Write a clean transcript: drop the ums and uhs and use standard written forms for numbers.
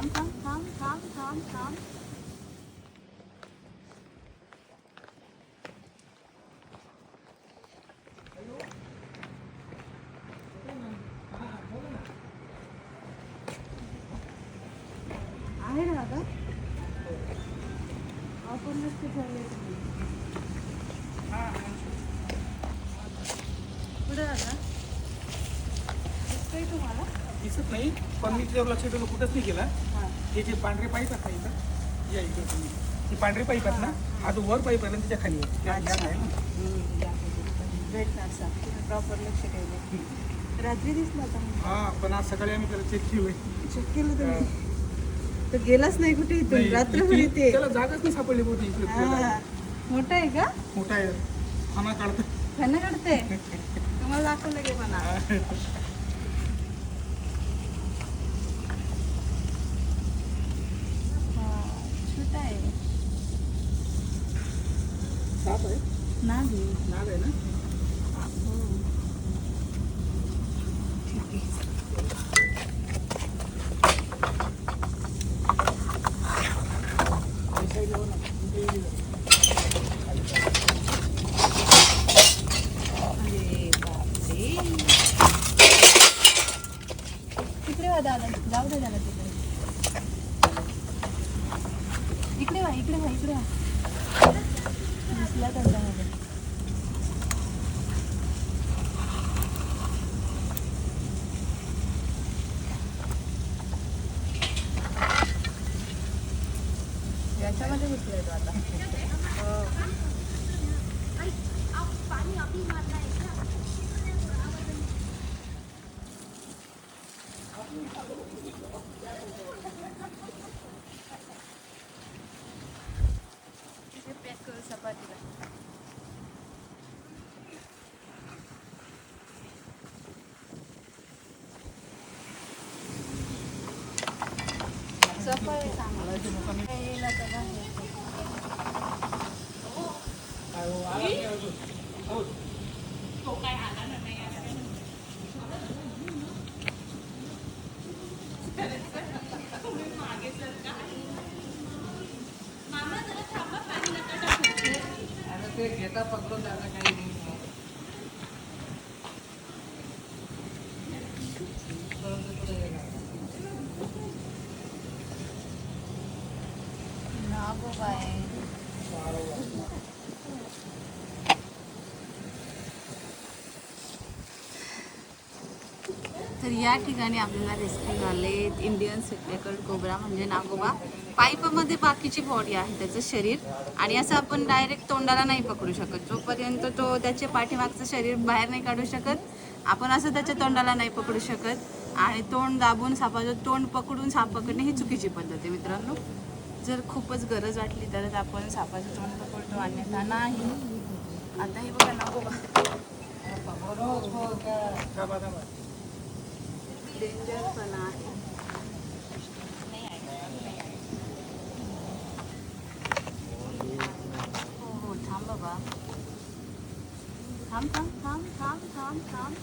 थांब थांब थांब थांब थांब थांब. आहे ना आता आपण नसते ठेवले कुठे आता दिसतंय तुम्हाला? दिसत नाही पण मी त्याच्यावर लक्ष ठेवलं कुठंच नाही केला. हे जे पांढरे पाईप आहेत ना इथं या इकडे तुम्ही ही पांढरे पाईप आहेत ना हा जो वर पाईप आहे ना त्याच्या खाली आहे त्या गॅस आहे ना. भेटणार प्रॉपर लक्ष ठेवलं. रात्री दिसला होता हा पण आज सकाळी आम्ही त्याला चेक केलं. चेक केलं तुम्ही? तर गेलाच नाही कुठे इथून नाही, रात्रभर इथे इथे. त्याला जागाच नाही सापडली बहुतेक इकडे फिरायला. मोठा आहे का? मोठा आहे खाना काढतो. फणं काढते तुम्हाला दाखवलं की पण छोटा आहे साप आहे नाही नाग आहे ना. तिकडे वा दादा जाऊ दे दादा तिकडे इकडे वा इकडे वा इकडे वा दिसला त्याच्यामध्ये याच्यामध्ये घुसलाय तो आता. पॅक करू चपातीला. चपाती चांगलं येईल आता ते घेता पकडून त्याला काही नाही. तर या ठिकाणी आपल्याला रेस्क्यू झाले इंडियन सिल्व्हर कोब्रा म्हणजे नागोबा. पाईपमध्ये बाकीची बॉडी आहे त्याचं शरीर आणि असं आपण डायरेक्ट तोंडाला नाही पकडू शकत. जोपर्यंत तो त्याचे पाठीमागचं शरीर बाहेर नाही काढू शकत आपण असं त्याच्या तोंडाला नाही पकडू शकत आणि तोंड दाबून सापाचं तोंड पकडून साप पकडणे ही चुकीची पद्धत आहे मित्रांनो. जर खूपच गरज वाटली तरच आपण सापाचं तोंड पकडतो अन्यथा नाही. आता हे बघा नागोबा डेंजर पण आहे. हो थांब बाबा थांब थांब थांब थांब थांब थांब